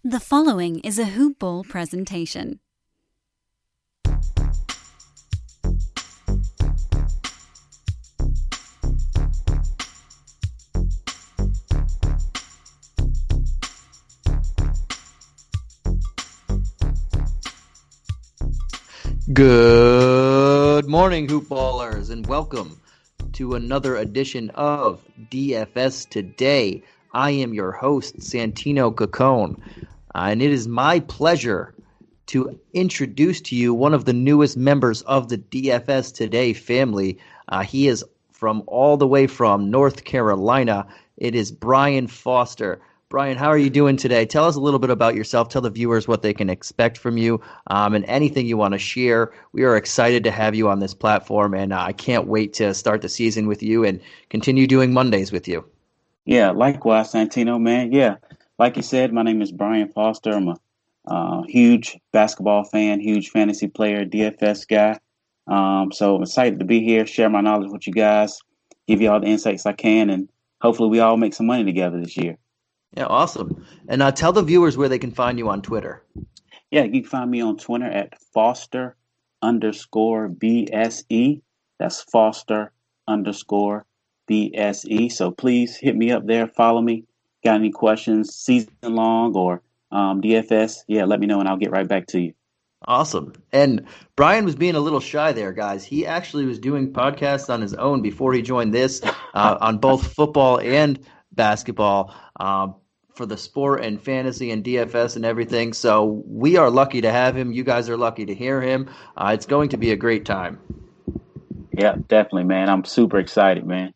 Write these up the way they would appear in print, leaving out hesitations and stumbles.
The following is a Hoop Ball presentation. Good morning, Hoop Ballers, and welcome to another edition of DFS Today. I am your host, Santino Caccone, and it is my pleasure to introduce to you one of the newest members of the DFS Today family. He is from all the way from North Carolina. It is Brian Foster. Brian, how are you doing today? Tell us a little bit about yourself. Tell the viewers what they can expect from you, and anything you want to share. We are excited to have you on this platform, and I can't wait to start the season with you and continue doing Mondays with you. Yeah, likewise, Santino, man. Yeah, like you said, my name is Brian Foster. I'm a huge basketball fan, huge fantasy player, DFS guy. So I'm excited to be here, share my knowledge with you guys, give you all the insights I can, and hopefully we all make some money together this year. Yeah, awesome. And tell the viewers where they can find you on Twitter. Yeah, you can find me on Twitter at Foster_BSE. That's Foster_BSE. So please hit me up there, follow me. Got any questions, season long or DFS? Yeah, let me know and I'll get right back to you. Awesome. And Brian was being a little shy there, guys. He actually was doing podcasts on his own before he joined this on both football and basketball for the sport and fantasy and DFS and everything. So we are lucky to have him. You guys are lucky to hear him. It's going to be a great time. Yeah, definitely, man. I'm super excited, man.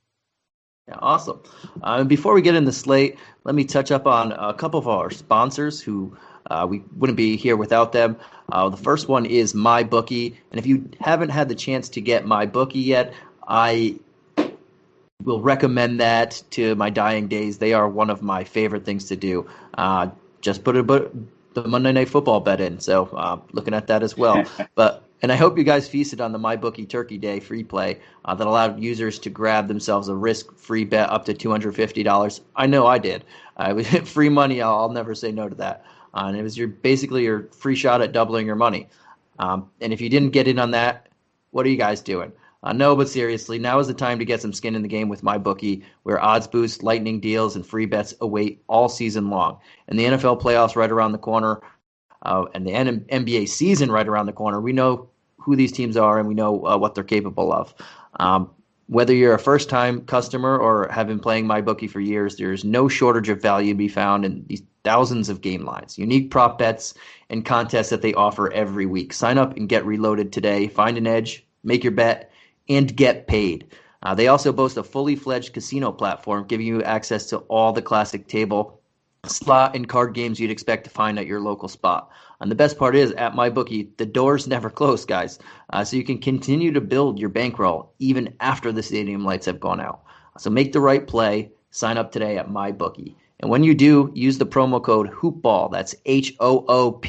Yeah, awesome. And before we get in the slate, let me touch up on a couple of our sponsors who we wouldn't be here without them. The first one is MyBookie. And if you haven't had the chance to get MyBookie yet, I will recommend that to my dying days. They are one of my favorite things to do. Just put the Monday Night Football bet in. So looking at that as well. And I hope you guys feasted on the MyBookie Turkey Day free play that allowed users to grab themselves a risk-free bet up to $250. I know I did. It was free money. I'll never say no to that. And it was basically your free shot at doubling your money. And if you didn't get in on that, what are you guys doing? No, but seriously, now is the time to get some skin in the game with MyBookie, where odds boosts, lightning deals, and free bets await all season long. And the NFL playoffs right around the corner, and the NBA season right around the corner. We know who these teams are, and we know what they're capable of. Whether you're a first-time customer or have been playing MyBookie for years, there's no shortage of value to be found in these thousands of game lines, unique prop bets, and contests that they offer every week. Sign up and get reloaded today. Find an edge, make your bet, and get paid. They also boast a fully fledged casino platform, giving you access to all the classic table, slot, and card games you'd expect to find at your local spot. And the best part is, at MyBookie, the doors never close, guys. So you can continue to build your bankroll even after the stadium lights have gone out. So make the right play. Sign up today at MyBookie. And when you do, use the promo code HOOPBALL, that's HOOPBALL,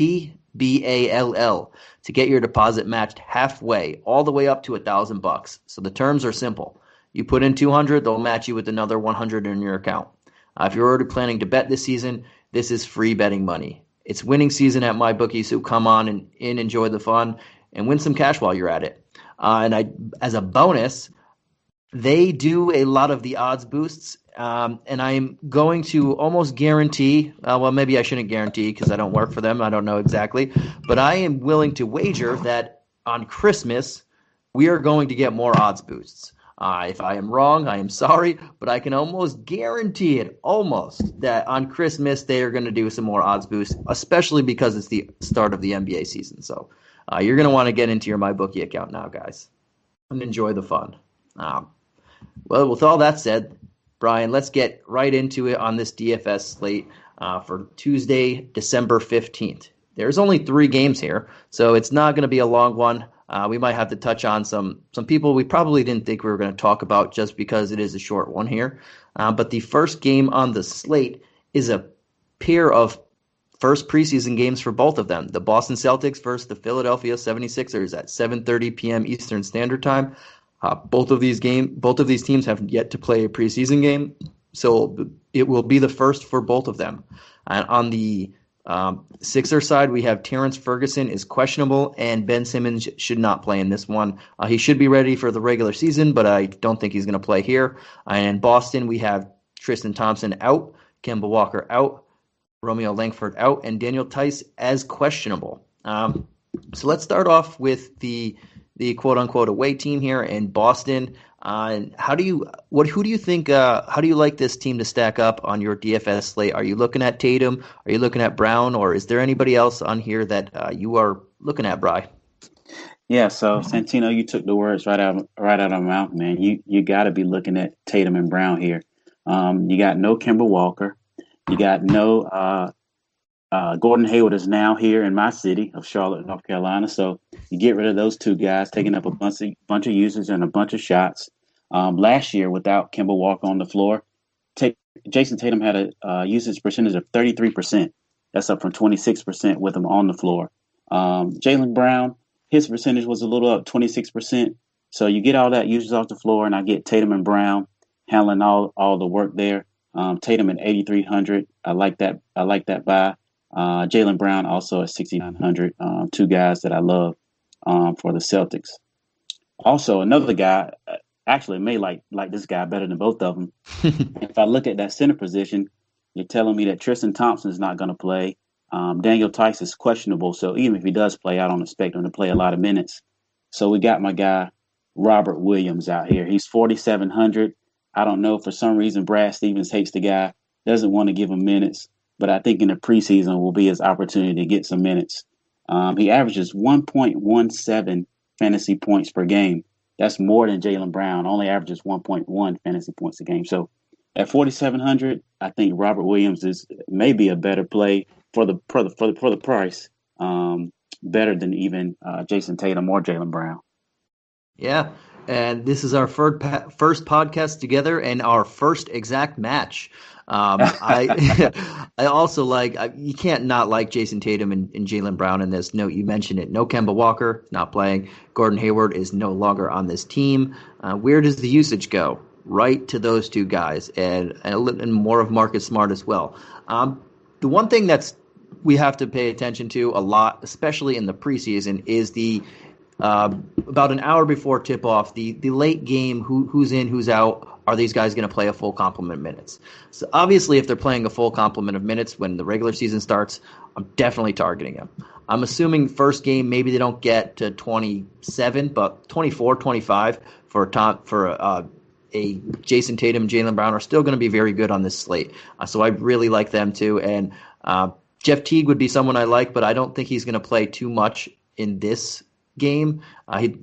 to get your deposit matched halfway, all the way up to $1,000. So the terms are simple. You put in $200, they'll match you with another $100 in your account. If you're already planning to bet this season, this is free betting money. It's winning season at MyBookie, so come on and enjoy the fun and win some cash while you're at it. As a bonus, they do a lot of the odds boosts, and I'm going to almost guarantee, well, maybe I shouldn't guarantee because I don't work for them. I don't know exactly. But I am willing to wager that on Christmas, we are going to get more odds boosts. If I am wrong, I am sorry, but I can almost guarantee it, that on Christmas they are going to do some more odds boosts, especially because it's the start of the NBA season. So you're going to want to get into your MyBookie account now, guys, and enjoy the fun. Well, with all that said, Brian, let's get right into it on this DFS slate for Tuesday, December 15th. There's only 3 games here, so it's not going to be a long one. We might have to touch on some people we probably didn't think we were going to talk about just because it is a short one here. But the first game on the slate is a pair of first preseason games for both of them. The Boston Celtics versus the Philadelphia 76ers at 7:30 p.m. Eastern Standard Time. Both of these teams have yet to play a preseason game, so it will be the first for both of them. And on the Sixer side, we have Terrence Ferguson is questionable, and Ben Simmons should not play in this one. He should be ready for the regular season, but I don't think he's going to play here. And in Boston, we have Tristan Thompson out, Kemba Walker out, Romeo Langford out, and Daniel Tice as questionable. So let's start off with the quote-unquote away team here in Boston. Who do you think? How do you like this team to stack up on your DFS slate? Are you looking at Tatum? Are you looking at Brown? Or is there anybody else on here that you are looking at, Bri? Yeah, so Santino, you took the words right out of my mouth, man. You got to be looking at Tatum and Brown here. You got no Kemba Walker. You got no Gordon Hayward is now here in my city of Charlotte, North Carolina. So you get rid of those two guys, taking up a bunch of usage and a bunch of shots. Last year, without Kemba Walker on the floor, Jason Tatum had a usage percentage of 33%. That's up from 26% with him on the floor. Jaylen Brown, his percentage was a little up, 26%. So you get all that usage off the floor, and I get Tatum and Brown handling all the work there. Tatum at 8,300. I like that buy. Jaylen Brown also at 6,900. Two guys that I love for the Celtics. Also, another guy, actually may like this guy better than both of them. If I look at that center position, you're telling me that Tristan Thompson is not going to play. Daniel Tice is questionable, so even if he does play, I don't expect him to play a lot of minutes. So we got my guy Robert Williams out here. He's 4,700. I don't know, for some reason Brad Stevens hates the guy, doesn't want to give him minutes. But I think in the preseason will be his opportunity to get some minutes. He averages 1.17 fantasy points per game. That's more than Jaylen Brown. Only averages 1.1 fantasy points a game. So at 4,700, I think Robert Williams is maybe a better play for the price, better than even Jason Tatum or Jaylen Brown. Yeah, and this is our first podcast together and our first exact match. I also you can't not like Jason Tatum and Jaylen Brown in this. No, you mentioned it. No Kemba Walker, not playing. Gordon Hayward is no longer on this team. Where does the usage go? Right to those two guys, and more of Marcus Smart as well. The one thing we have to pay attention to a lot, especially in the preseason, is the about an hour before tip-off, the late game, who's in, who's out. Are these guys going to play a full complement of minutes? So obviously, if they're playing a full complement of minutes when the regular season starts, I'm definitely targeting them. I'm assuming first game, maybe they don't get to 27, but 24, 25 for a Jason Tatum, Jaylen Brown are still going to be very good on this slate. So I really like them too. And Jeff Teague would be someone I like, but I don't think he's going to play too much in this game.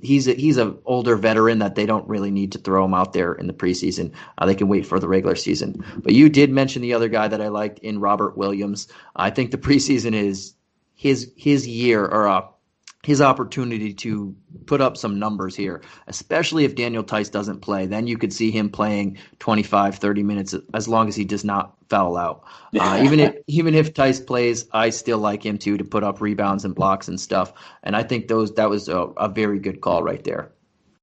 He's an older veteran that they don't really need to throw him out there in the preseason. They can wait for the regular season. But you did mention the other guy that I liked in Robert Williams. I think the preseason is his year, or his opportunity to put up some numbers here, especially if Daniel Tice doesn't play. Then you could see him playing 25, 30 minutes as long as he does not foul out. Even if Tice plays, I still like him too, to put up rebounds and blocks and stuff. And I think that was a very good call right there.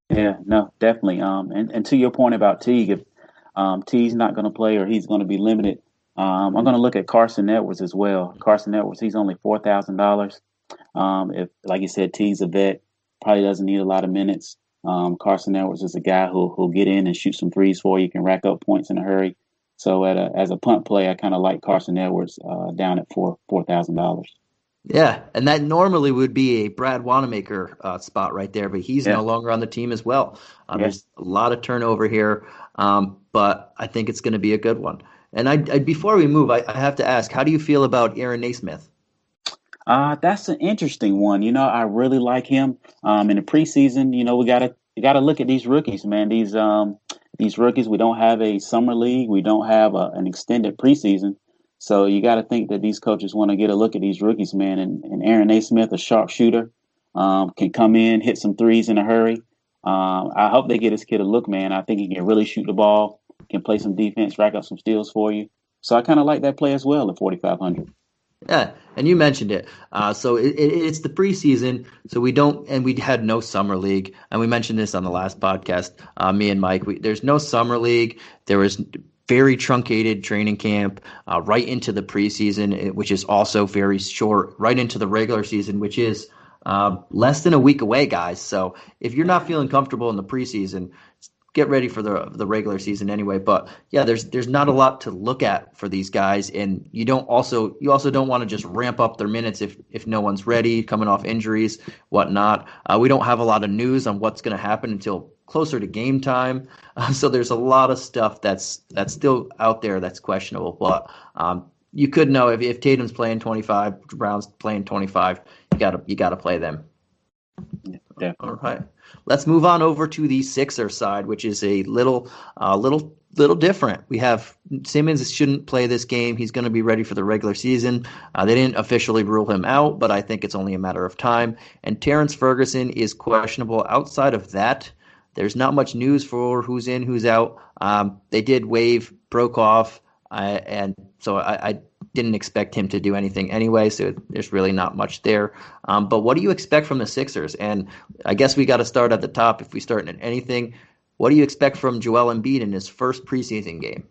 Yeah, no, definitely. And to your point about Teague, if Teague's not going to play or he's going to be limited, I'm going to look at Carson Edwards as well. Carson Edwards, he's only $4,000. If, like you said, Teague's a vet, probably doesn't need a lot of minutes. Carson Edwards is a guy who'll get in and shoot some threes for you, can rack up points in a hurry. So as a punt play, I kind of like Carson Edwards down at $4,000. Yeah, and that normally would be a Brad Wanamaker spot right there, but he's no longer on the team as well. There's a lot of turnover here, but I think it's going to be a good one. And I before we move, I have to ask, how do you feel about Aaron Naismith? That's an interesting one. I really like him. In the preseason, we gotta look at these rookies, man. These rookies, we don't have a summer league, we don't have an extended preseason, so you got to think that these coaches want to get a look at these rookies, man. And Aaron Naismith, a sharpshooter, can come in, hit some threes in a hurry. I hope they get this kid a look, man. I think he can really shoot the ball, can play some defense, rack up some steals for you. So I kind of like that play as well at 4,500. Yeah, and you mentioned it. So it's the preseason, so we had no summer league, and we mentioned this on the last podcast. Me and Mike, there's no summer league. There was very truncated training camp, right into the preseason, which is also very short, right into the regular season, which is less than a week away, guys. So if you're not feeling comfortable in the preseason, get ready for the regular season anyway. But yeah, there's not a lot to look at for these guys, and you also don't want to just ramp up their minutes if no one's ready, coming off injuries, whatnot. We don't have a lot of news on what's going to happen until closer to game time, so there's a lot of stuff that's still out there that's questionable. But you could know if Tatum's playing 25, Brown's playing 25, you gotta play them. Yeah. All right. Let's move on over to the Sixers side, which is a little different. We have Simmons shouldn't play this game. He's going to be ready for the regular season. They didn't officially rule him out, but I think it's only a matter of time. And Terrence Ferguson is questionable. Outside of that, there's not much news for who's in, who's out. They did waive Brokoff, and so I didn't expect him to do anything anyway, so there's really not much there. But what do you expect from the Sixers? And I guess we got to start at the top if we start in anything. What do you expect from Joel Embiid in his first preseason game?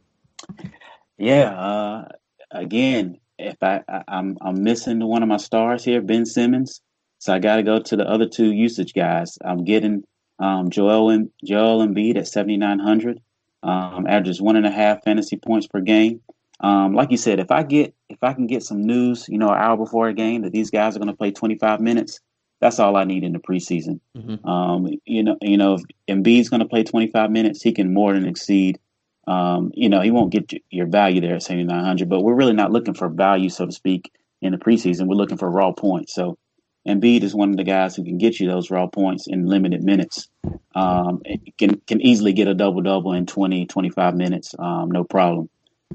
Yeah. Again, if I'm missing one of my stars here, Ben Simmons, so I got to go to the other two usage guys. I'm getting Joel Embiid at 7,900, averages 1.5 fantasy points per game. Like you said, if I can get some news, an hour before a game that these guys are going to play 25 minutes, that's all I need in the preseason. Mm-hmm. If Embiid's going to play 25 minutes, he can more than exceed. He won't get your value there at 7,900, but we're really not looking for value, so to speak, in the preseason. We're looking for raw points. So Embiid is one of the guys who can get you those raw points in limited minutes. Can easily get a double-double in 20, 25 minutes, no problem.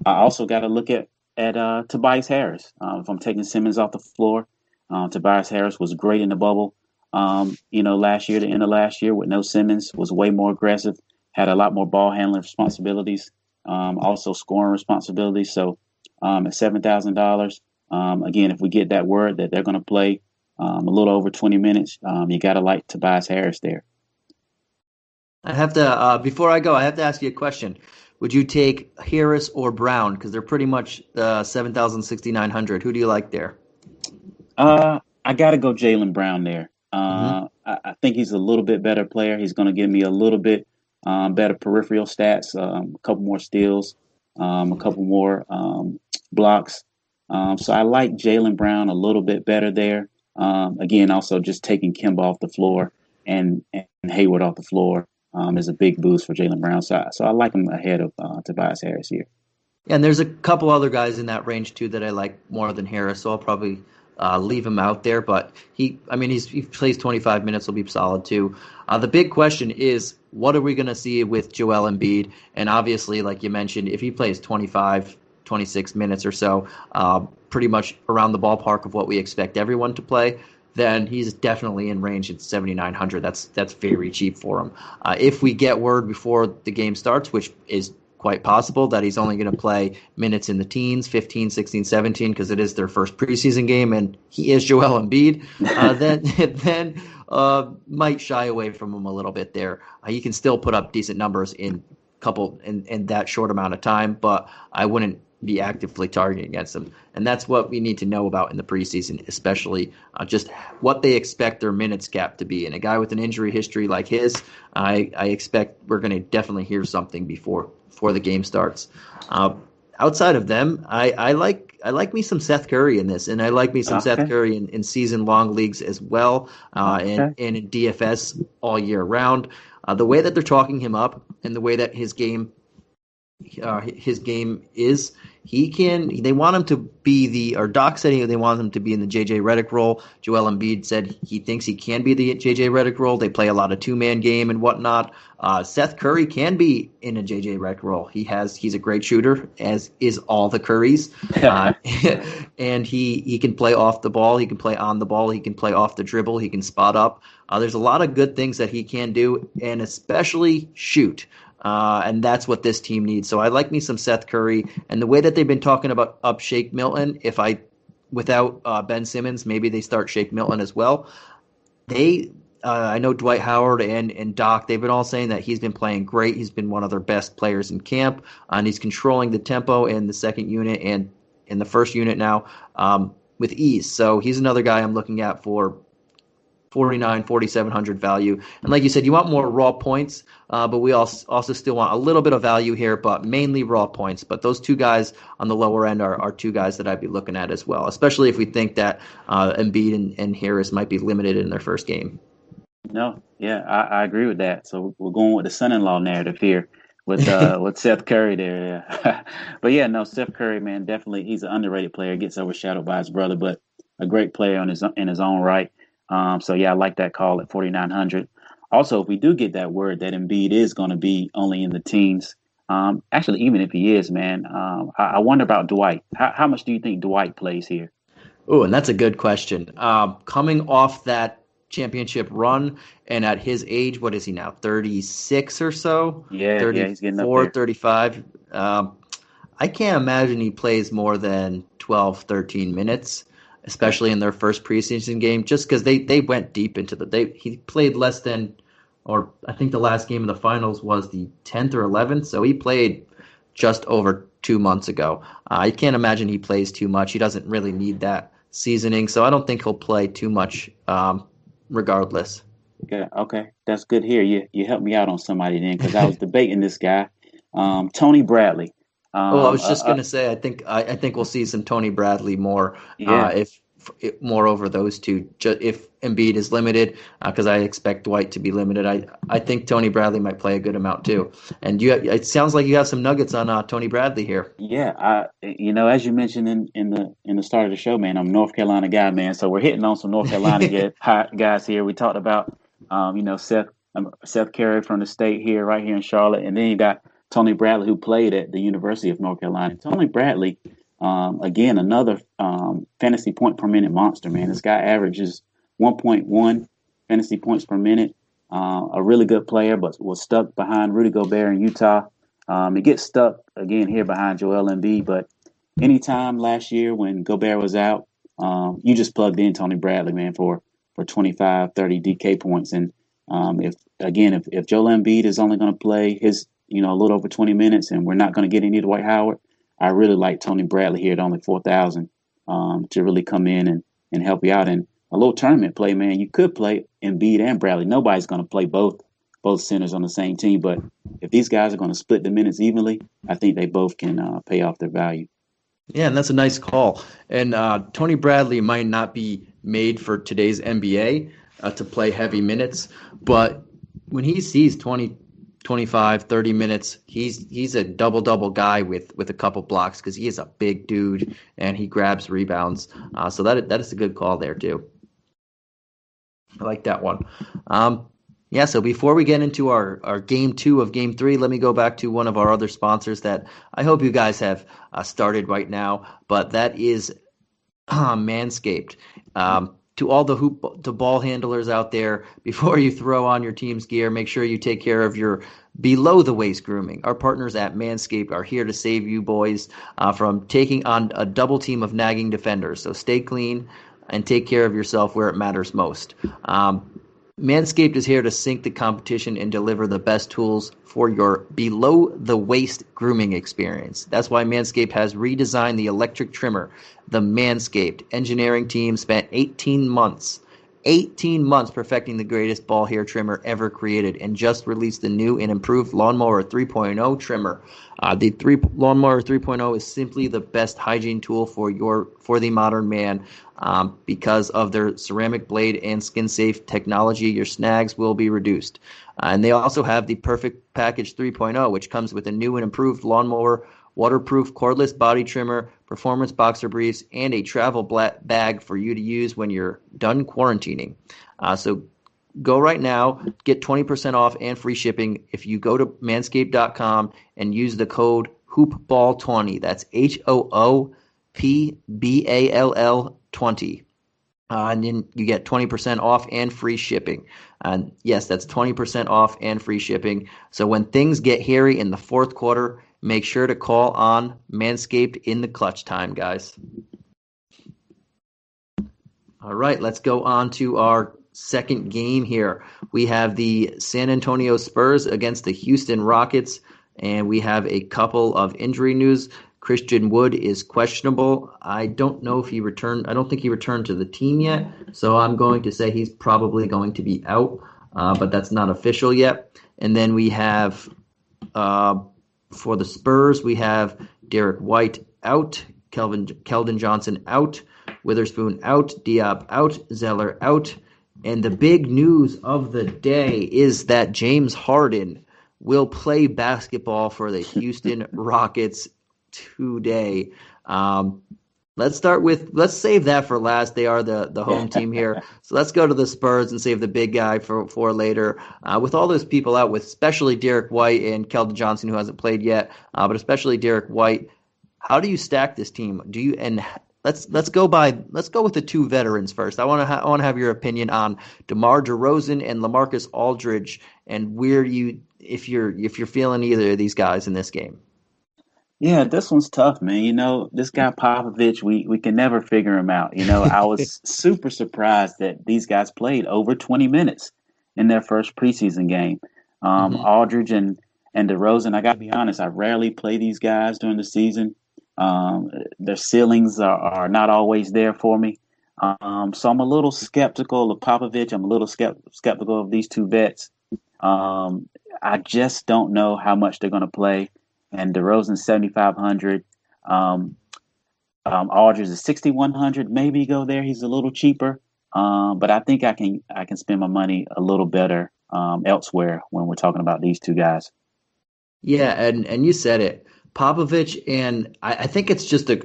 I also got to look at Tobias Harris. If I'm taking Simmons off the floor, Tobias Harris was great in the bubble. Last year, the end of last year with no Simmons, was way more aggressive, had a lot more ball handling responsibilities, also scoring responsibilities. So at $7,000, again, if we get that word that they're going to play a little over 20 minutes, you got to like Tobias Harris there. I have to before I go, I have to ask you a question. Would you take Harris or Brown? Because they're pretty much 7,000, 6,900. Who do you like there? I got to go Jaylen Brown there. Mm-hmm. I think he's a little bit better player. He's going to give me a little bit better peripheral stats, a couple more steals, a couple more blocks. So I like Jaylen Brown a little bit better there. Again, also just taking Kemba off the floor and Hayward off the floor. Is a big boost for Jaylen Brown. So I like him ahead of Tobias Harris here. Yeah, and there's a couple other guys in that range too that I like more than Harris, so I'll probably leave him out there. But he plays 25 minutes, will be solid too. The big question is, what are we going to see with Joel Embiid? And obviously, like you mentioned, if he plays 25, 26 minutes or so, pretty much around the ballpark of what we expect everyone to play, then he's definitely in range at 7,900. That's very cheap for him. If we get word before the game starts, which is quite possible, that he's only going to play minutes in the teens, 15, 16, 17, because it is their first preseason game, and he is Joel Embiid, then might shy away from him a little bit there. He can still put up decent numbers in that short amount of time, but I wouldn't be actively targeting against them. And that's what we need to know about in the preseason, especially just what they expect their minutes cap to be. And a guy with an injury history like his, I expect we're going to definitely hear something before the game starts. Outside of them, I like me some Seth Curry in this, and I like me some Seth Curry in season-long leagues as well, and in DFS all year round. The way that they're talking him up and the way that his game is, they want him to be Doc said they want him to be in the JJ Redick role. Joel Embiid said he thinks he can be the JJ Redick role. They play a lot of two-man game and whatnot. Seth Curry can be in a JJ Redick role. He's a great shooter, as is all the Currys. And he can play off the ball, he can play on the ball, he can play off the dribble, he can spot up. There's a lot of good things that he can do, and especially shoot. And that's what this team needs. So I like me some Seth Curry. And the way that they've been talking about up Shake Milton, without Ben Simmons, maybe they start Shake Milton as well. I know Dwight Howard and Doc, they've been all saying that he's been playing great. He's been one of their best players in camp, and he's controlling the tempo in the second unit and in the first unit now with ease. So he's another guy I'm looking at for 4,700 value. And like you said, you want more raw points, but we also still want a little bit of value here, but mainly raw points. But those two guys on the lower end are two guys that I'd be looking at as well, especially if we think that Embiid and Harris might be limited in their first game. No, yeah, I agree with that. So we're going with the son-in-law narrative here with with Seth Curry there. Yeah. But yeah, no, Steph Curry, man, definitely he's an underrated player. Gets overshadowed by his brother, but a great player in his own right. So yeah, I like that call at 4,900. Also, if we do get that word that Embiid is going to be only in the teens, actually, even if he is, man, I wonder about Dwight. How much do you think Dwight plays here? Oh, and that's a good question. Coming off that championship run, and at his age, what is he now, 36 or so? Yeah, he's getting up 34, there. 35. I can't imagine he plays more than 12, 13 minutes, especially in their first preseason game, just because they went deep into he played less than, or I think the last game of the finals was the 10th or 11th, so he played just over 2 months ago. I can't imagine he plays too much. He doesn't really need that seasoning, so I don't think he'll play too much regardless. Okay, that's good here. You helped me out on somebody then because I was debating this guy, Tony Bradley. I was just gonna say, I think we'll see some Tony Bradley more, Yeah, if more over those two. If Embiid is limited, because I expect Dwight to be limited, I think Tony Bradley might play a good amount too. And it sounds like you have some nuggets on Tony Bradley here. yeah. As you mentioned in the start of the show, man, I'm a North Carolina guy, man. So we're hitting on some North Carolina guys here. We talked about, Seth Curry from the state here, right here in Charlotte, and then you got Tony Bradley, who played at the University of North Carolina. Tony Bradley, again, another fantasy point per minute monster, man. This guy averages 1.1 fantasy points per minute. A really good player, but was stuck behind Rudy Gobert in Utah. He gets stuck again here behind Joel Embiid, but anytime last year when Gobert was out, you just plugged in Tony Bradley, man, for 25, 30 DK points. And if Joel Embiid is only going to play his, a little over 20 minutes and we're not going to get any Dwight Howard, I really like Tony Bradley here at only 4,000 to really come in and help you out. And a little tournament play, man, you could play Embiid and Bradley. Nobody's going to play both centers on the same team. But if these guys are going to split the minutes evenly, I think they both can pay off their value. Yeah, and that's a nice call. And Tony Bradley might not be made for today's NBA to play heavy minutes, but when he sees 20, 25, 30 minutes, he's a double-double guy with a couple blocks because he is a big dude and he grabs rebounds. So that is a good call there too. I like that one. So before we get into our game 2 of game 3, let me go back to one of our other sponsors that I hope you guys have started right now, but that is Manscaped. To all the ball handlers out there, before you throw on your team's gear, make sure you take care of your below-the-waist grooming. Our partners at Manscaped are here to save you boys from taking on a double team of nagging defenders. So stay clean and take care of yourself where it matters most. Manscaped is here to sink the competition and deliver the best tools for your below-the-waist grooming experience. That's why Manscaped has redesigned the electric trimmer. The Manscaped engineering team spent 18 months perfecting the greatest ball hair trimmer ever created and just released the new and improved Lawnmower 3.0 trimmer. The Lawnmower 3.0 is simply the best hygiene tool for the modern man. Because of their ceramic blade and skin-safe technology, your snags will be reduced. And they also have the Perfect Package 3.0, which comes with a new and improved lawnmower, waterproof cordless body trimmer, performance boxer briefs, and a travel bag for you to use when you're done quarantining. So go right now, get 20% off and free shipping if you go to manscaped.com and use the code HoopBall20. That's HOOPBALL 20. And then you get 20% off and free shipping. And yes, that's 20% off and free shipping. So when things get hairy in the fourth quarter, make sure to call on Manscaped in the clutch time, guys. All right, let's go on to our second game here. We have the San Antonio Spurs against the Houston Rockets, and we have a couple of injury news. Christian Wood is questionable. I don't know if he returned. I don't think he returned to the team yet, so I'm going to say he's probably going to be out, but that's not official yet. And then we have, for the Spurs, we have Derek White out, Keldon Johnson out, Witherspoon out, Diop out, Zeller out. And the big news of the day is that James Harden will play basketball for the Houston Rockets today. Let's save that for last. They are the home team here. So let's go to the Spurs and save the big guy for later. With all those people out, with especially Derek White and Keldon Johnson, who hasn't played yet, but especially Derek White, how do you stack this team? Let's go with the two veterans first. I want to have your opinion on DeMar DeRozan and Lamarcus Aldridge, and where if you're feeling either of these guys in this game. Yeah, this one's tough, man. This guy Popovich, we can never figure him out. I was super surprised that these guys played over 20 minutes in their first preseason game. Aldridge and DeRozan, I got to be honest, I rarely play these guys during the season. Their ceilings are not always there for me. So I'm a little skeptical of Popovich. I'm a little skeptical of these two vets. I just don't know how much they're going to play. And DeRozan 7,500. Aldridge is 6,100. Maybe go there. He's a little cheaper. But I think I can spend my money a little better elsewhere when we're talking about these two guys. Yeah, and you said it, Popovich, and I think it's just one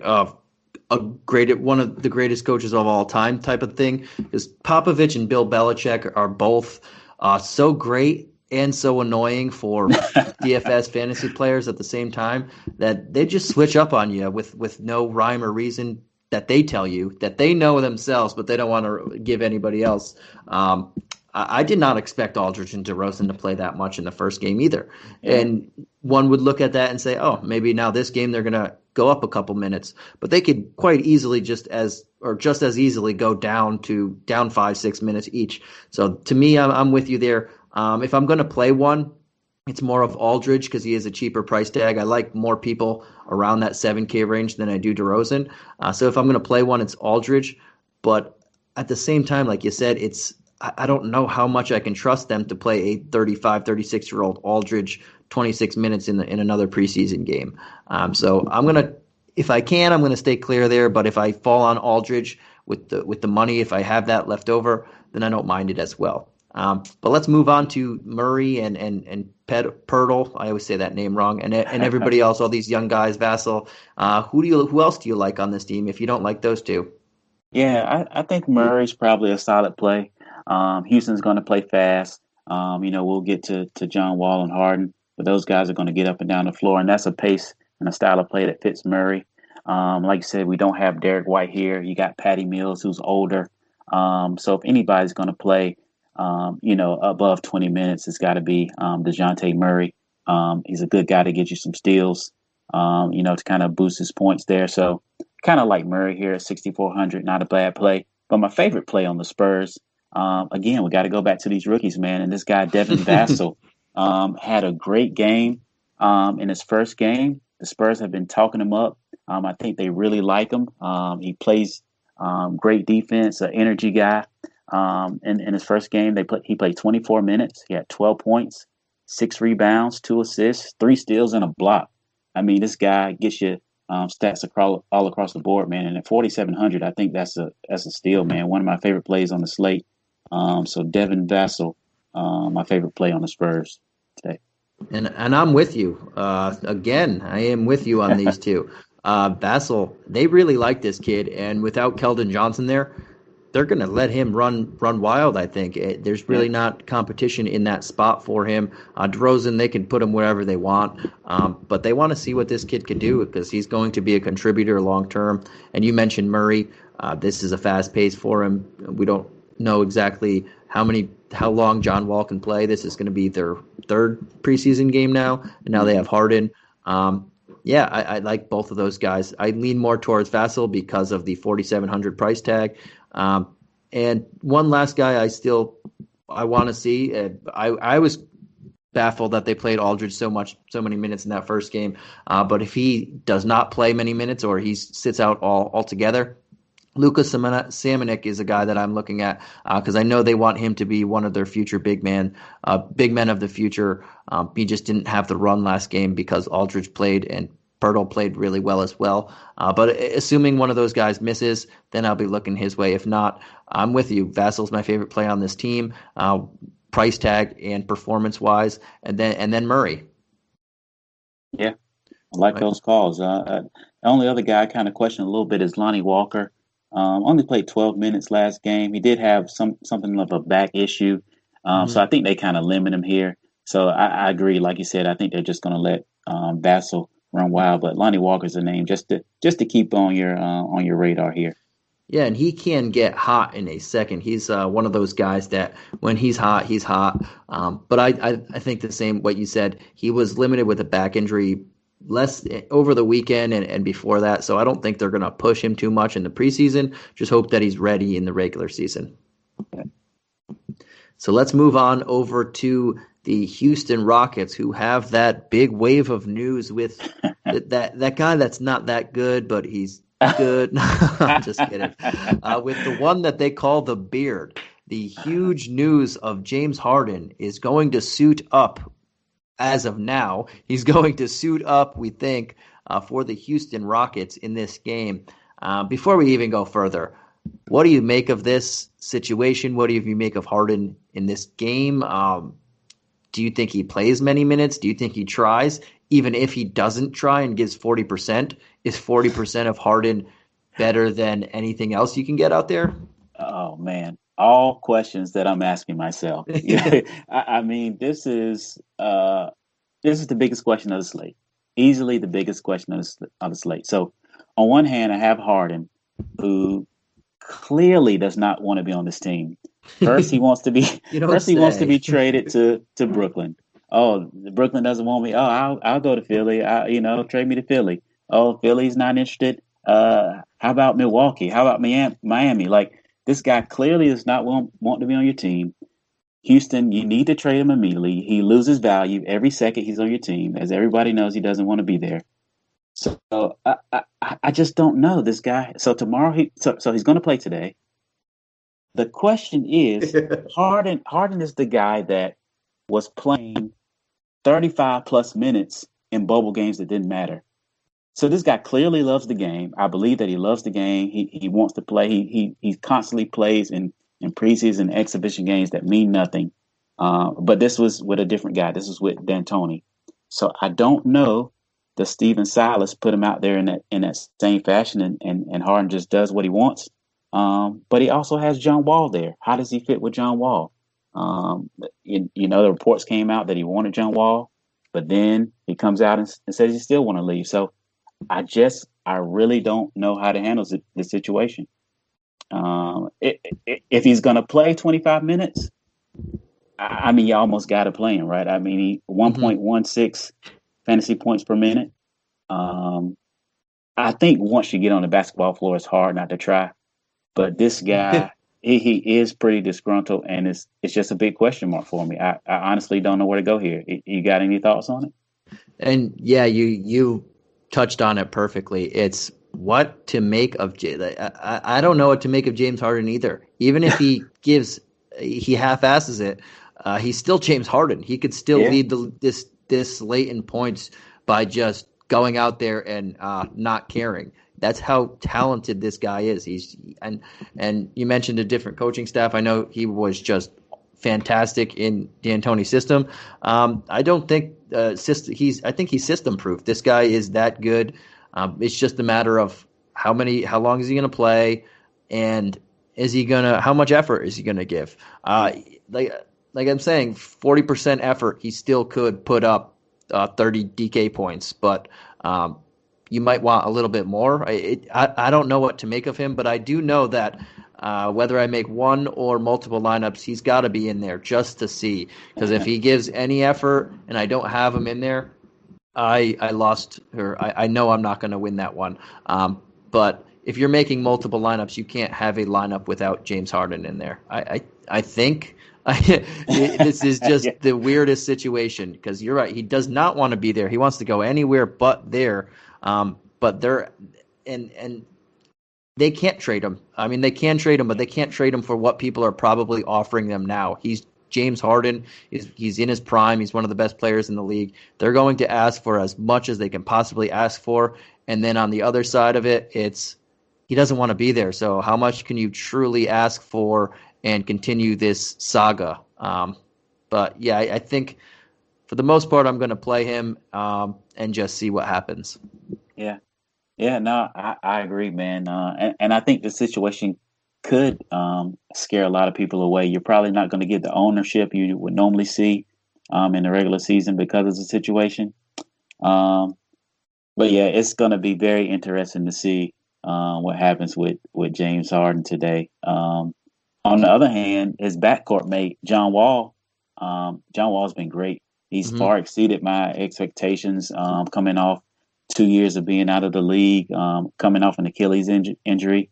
of the greatest coaches of all time type of thing. Because Popovich and Bill Belichick are both so great and so annoying for DFS fantasy players at the same time, that they just switch up on you with no rhyme or reason that they tell you, that they know themselves, but they don't want to give anybody else. I did not expect Aldridge and DeRozan to play that much in the first game either. Yeah. And one would look at that and say, oh, maybe now this game they're going to go up a couple minutes. But they could quite easily just as easily go down 5-6 minutes each. So to me, I'm with you there. If I'm going to play one, it's more of Aldridge because he is a cheaper price tag. I like more people around that 7K range than I do DeRozan. So if I'm going to play one, it's Aldridge. But at the same time, like you said, I don't know how much I can trust them to play a 35, 36-year-old Aldridge 26 minutes in another preseason game. So if I can, I'm going to stay clear there. But if I fall on Aldridge with the money, if I have that left over, then I don't mind it as well. But let's move on to Murray and Pirtle. I always say that name wrong. And everybody else, all these young guys, Vassell. Who else do you like on this team if you don't like those two? Yeah, I think Murray's probably a solid play. Houston's going to play fast. We'll get to John Wall and Harden, but those guys are going to get up and down the floor, and that's a pace and a style of play that fits Murray. Like you said, we don't have Derek White here. You got Patty Mills, who's older. So if anybody's going to play, above 20 minutes, it's got to be DeJounte Murray. He's a good guy to get you some steals, to kind of boost his points there. So kind of like Murray here at 6,400, not a bad play. But my favorite play on the Spurs, again, we got to go back to these rookies, man. And this guy, Devin Vassell, had a great game in his first game. The Spurs have been talking him up. I think they really like him. He plays great defense, an energy guy. In his first game, he played 24 minutes. He had 12 points, 6 rebounds, 2 assists, 3 steals, and a block. I mean, this guy gets you stats all across the board, man. And at 4,700, I think that's a steal, man. One of my favorite plays on the slate. So Devin Vassell, my favorite play on the Spurs today. And I'm with you. Again, I am with you on these two. Vassell, they really like this kid, and without Keldon Johnson there, they're going to let him run wild, I think. There's really not competition in that spot for him. DeRozan, they can put him wherever they want, but they want to see what this kid can do because he's going to be a contributor long term. And you mentioned Murray. This is a fast pace for him. We don't know exactly how long John Wall can play. This is going to be their third preseason game now, and now they have Harden. I like both of those guys. I lean more towards Vassell because of the 4,700 price tag. And one last guy I want to see. I was baffled that they played Aldridge so many minutes in that first game. But if he does not play many minutes or he sits out altogether, Lucas Samanic is a guy that I'm looking at because I know they want him to be one of their future big men of the future. He just didn't have the run last game because Aldridge played and Pirtle played really well as well. But assuming one of those guys misses, then I'll be looking his way. If not, I'm with you. Vassal's my favorite play on this team, price tag and performance-wise, and then Murray. Yeah, I like those calls. The only other guy I kind of question a little bit is Lonnie Walker. Only played 12 minutes last game. He did have something of a back issue, so I think they kind of limit him here. So I agree. Like you said, I think they're just going to let Vassell run wild. But Lonnie Walker's a name just to keep on your radar here. Yeah, and he can get hot in a second. He's one of those guys that when he's hot, he's hot. But I think the same what you said. He was limited with a back injury less over the weekend and before that. So I don't think they're going to push him too much in the preseason. Just hope that he's ready in the regular season. Okay. So let's move on over to the Houston Rockets, who have that big wave of news with that guy that's not that good, but he's good. I'm just kidding. With the one that they call the Beard, the huge news of James Harden is going to suit up. As of now, he's going to suit up, we think, for the Houston Rockets in this game. Before we even go further, what do you make of this situation? What do you make of Harden in this game? Do you think he plays many minutes? Do you think he tries? Even if he doesn't try and gives 40%, is 40% of Harden better than anything else you can get out there? Oh, man. All questions that I'm asking myself. I mean, this is the biggest question of the slate. Easily the biggest question of the slate. So, on one hand, I have Harden, who clearly does not want to be on this team. First, he wants to be. He wants to be traded to Brooklyn. Oh, Brooklyn doesn't want me. Oh, I'll go to Philly. Trade me to Philly. Oh, Philly's not interested. How about Milwaukee? How about Miami? Like. This guy clearly does not want to be on your team. Houston, you need to trade him immediately. He loses value every second he's on your team. As everybody knows, he doesn't want to be there. So I just don't know this guy. So tomorrow, so he's going to play today. The question is, Harden is the guy that was playing 35-plus minutes in bubble games that didn't matter. So this guy clearly loves the game. I believe that he loves the game. He wants to play. He constantly plays in preseason exhibition games that mean nothing. But this was with a different guy. This was with D'Antoni. So I don't know. Does Stephen Silas put him out there in that same fashion and Harden just does what he wants? But he also has John Wall there. How does he fit with John Wall? The reports came out that he wanted John Wall, but then he comes out and says he still want to leave. So I really don't know how to handle the situation. If he's going to play 25 minutes, I mean, you almost got to play him, right? I mean, he 1.16 fantasy points per minute. I think once you get on the basketball floor, it's hard not to try. But this guy, he is pretty disgruntled, and it's just a big question mark for me. I honestly don't know where to go here. You got any thoughts on it? And yeah, you touched on it perfectly. It's what to make of I don't know what to make of James Harden either. Even if he half-asses it, he's still James Harden. He could still lead this late in points by just going out there and not caring. That's how talented this guy is. And you mentioned a different coaching staff. I know he was just fantastic in D'Antoni's system. I don't think I think he's system proof. This guy is that good. It's just a matter of how long is he going to play, and how much effort is he going to give? Like I'm saying, 40% effort, he still could put up 30 DK points, but you might want a little bit more. I don't know what to make of him, but I do know that whether I make one or multiple lineups, he's got to be in there just to see. Because if he gives any effort and I don't have him in there, I lost her. I know I'm not going to win that one. But if you're making multiple lineups, you can't have a lineup without James Harden in there. I think this is just Yeah. the weirdest situation because you're right. He does not want to be there. He wants to go anywhere but there. But they're and they can't trade him. I mean, they can trade him, but they can't trade him for what people are probably offering them now. He's James Harden. He's in his prime. He's one of the best players in the league. They're going to ask for as much as they can possibly ask for. And then on the other side of it, he doesn't want to be there. So how much can you truly ask for and continue this saga? But yeah, I think for the most part, I'm going to play him and just see what happens. Yeah. Yeah, no, I agree, man. And I think the situation could scare a lot of people away. You're probably not going to get the ownership you would normally see in the regular season because of the situation. But yeah, it's going to be very interesting to see what happens with James Harden today. On the other hand, his backcourt mate, John Wall, John Wall's been great. He's far exceeded my expectations coming off 2 years of being out of the league, coming off an Achilles injury.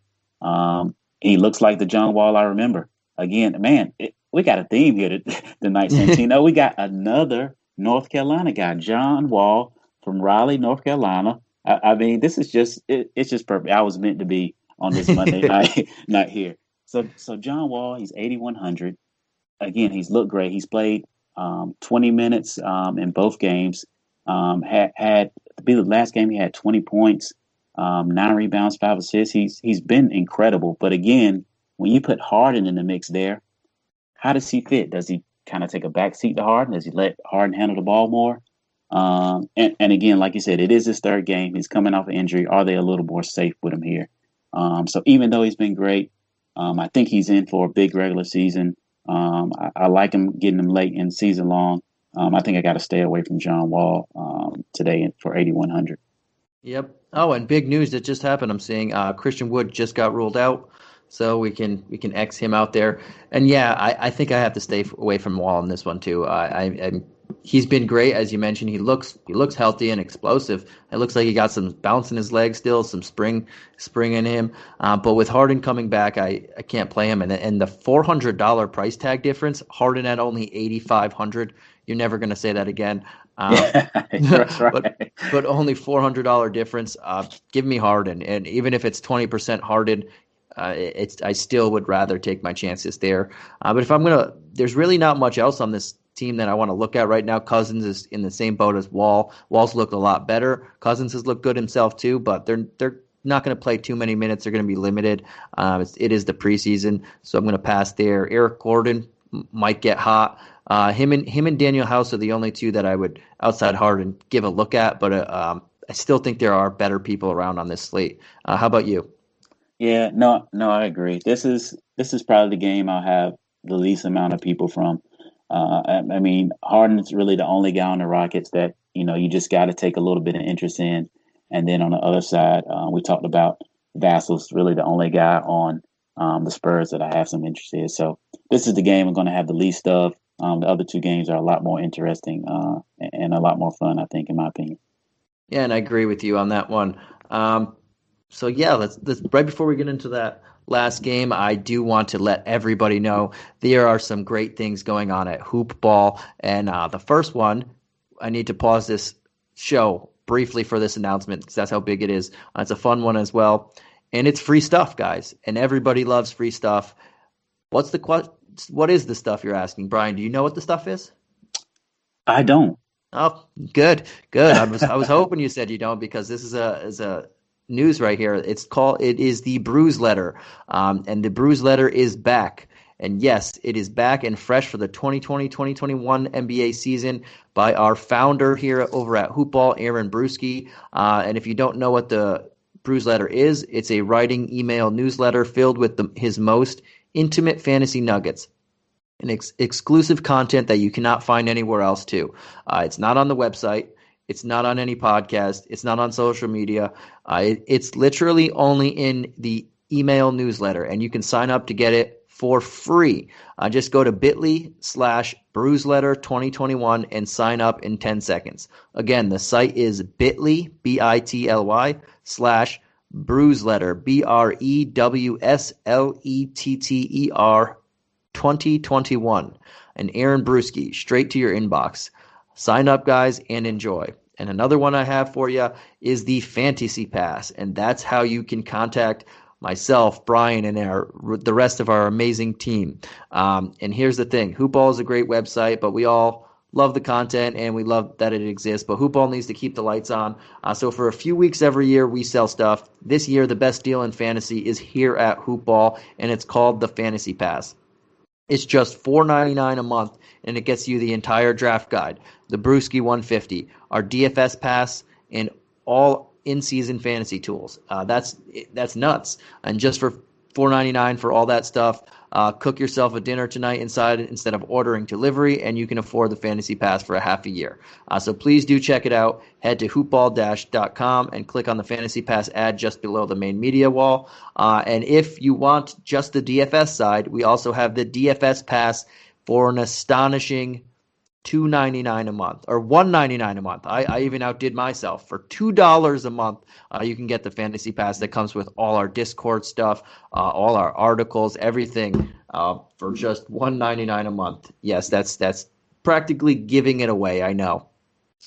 He looks like the John Wall I remember. Again, man, we got a theme here tonight, Santino. We got another North Carolina guy, John Wall from Raleigh, North Carolina. I mean, this is it's just perfect. I was meant to be on this Monday night, not here. So John Wall, he's 8,100. Again, he's looked great. He's played 20 minutes in both games. Had to be the last game, he had 20 points, 9 rebounds, 5 assists. He's been incredible. But again, when you put Harden in the mix there, how does he fit? Does he kind of take a back seat to Harden? Does he let Harden handle the ball more? And again, like you said, it is his third game. He's coming off an injury. Are they a little more safe with him here? So even though he's been great, I think he's in for a big regular season. I like him getting him late in season long. I think I got to stay away from John Wall today for 8,100. Yep. Oh, and big news that just happened. I'm seeing Christian Wood just got ruled out, so we can X him out there. And yeah, I think I have to stay away from Wall in this one too. He's been great, as you mentioned. He looks healthy and explosive. It looks like he got some bounce in his legs still, some spring in him. But with Harden coming back, I can't play him. And the $400 price tag difference, Harden at only 8,500. You're never going to say that again. That's right. but only $400 difference. Give me Harden, and even if it's 20% Harden, I still would rather take my chances there. But if there's really not much else on this team that I want to look at right now. Cousins is in the same boat as Wall. Wall's looked a lot better. Cousins has looked good himself too, but they're not going to play too many minutes. They're going to be limited. It is the preseason, so I'm going to pass there. Eric Gordon might get hot. Him and Daniel House are the only two that I would, outside Harden, give a look at. But I still think there are better people around on this slate. How about you? Yeah, no, I agree. This is probably the game I'll have the least amount of people from. I mean, Harden's really the only guy on the Rockets that you just got to take a little bit of interest in. And then on the other side, we talked about Vassal's really the only guy on the Spurs that I have some interest in. So this is the game I'm going to have the least of. The other two games are a lot more interesting and a lot more fun, I think, in my opinion. Yeah, and I agree with you on that one. So yeah, let's right before we get into that last game, I do want to let everybody know there are some great things going on at Hoop Ball. And the first one, I need to pause this show briefly for this announcement because that's how big it is. It's a fun one as well. And it's free stuff, guys. And everybody loves free stuff. What is the stuff you're asking? Brian, do you know what the stuff is? I don't. Oh, good. I was hoping you said you don't because this is a news right here. It is the Bruise Letter, and the Bruise Letter is back. And yes, it is back and fresh for the 2020-2021 NBA season by our founder here over at Hoopball, Aaron Brewski. And if you don't know what the Bruise Letter is, it's a writing email newsletter filled with his most intimate fantasy nuggets and exclusive content that you cannot find anywhere else too. It's not on the website. It's not on any podcast. It's not on social media. It's literally only in the email newsletter, and you can sign up to get it for free. Just go to bit.ly/BruiseLetter2021 and sign up in 10 seconds. Again, the site is bit.ly, BITLY, Brewsletter, BREWSLETTER 2021, and Aaron Brewski, straight to your inbox. Sign up, guys, and enjoy. And another one I have for you is the Fantasy Pass, and that's how you can contact myself, Brian, and the rest of our amazing team. And here's the thing. Hoopball is a great website, but we all love the content, and we love that it exists. But Hoopball needs to keep the lights on. So for a few weeks every year, we sell stuff. This year, the best deal in fantasy is here at Hoopball, and it's called the Fantasy Pass. It's just $4.99 a month, and it gets you the entire draft guide, the Brewski 150, our DFS pass, and all in-season fantasy tools. That's nuts. And just for $4.99 for all that stuff, cook yourself a dinner tonight inside instead of ordering delivery, and you can afford the Fantasy Pass for a half a year. So please do check it out. Head to hoopball-.com and click on the Fantasy Pass ad just below the main media wall. And if you want just the DFS side, we also have the DFS Pass for an astonishing $2.99 a month, or $1.99 a month. I even outdid myself. For $2 a month, you can get the Fantasy Pass that comes with all our Discord stuff, all our articles, everything, for just $1.99 a month. Yes, that's practically giving it away, I know.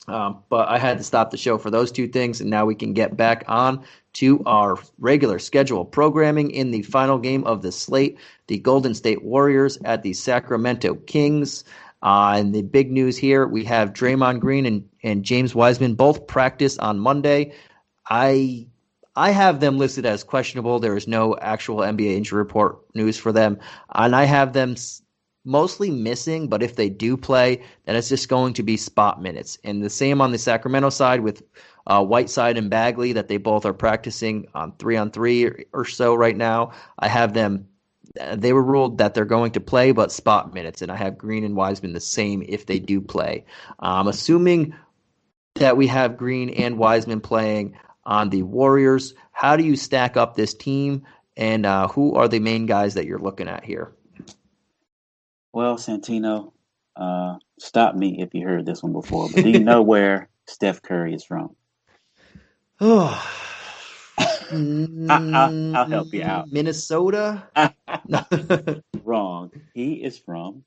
But I had to stop the show for those two things, and now we can get back on to our regular scheduled programming in the final game of the slate, the Golden State Warriors at the Sacramento Kings. And the big news here, we have Draymond Green and James Wiseman both practice on Monday. I have them listed as questionable. There is no actual NBA injury report news for them. And I have them mostly missing, but if they do play, then it's just going to be spot minutes. And the same on the Sacramento side with Whiteside and Bagley, that they both are practicing on 3-on-3 or so right now. I have them. They were ruled that they're going to play, but spot minutes, and I have Green and Wiseman the same if they do play. Assuming that we have Green and Wiseman playing on the Warriors, how do you stack up this team, and who are the main guys that you're looking at here? Well, Santino, stop me if you heard this one before, but do you know where Steph Curry is from? Oh. I'll help you out. Minnesota? Wrong. He is from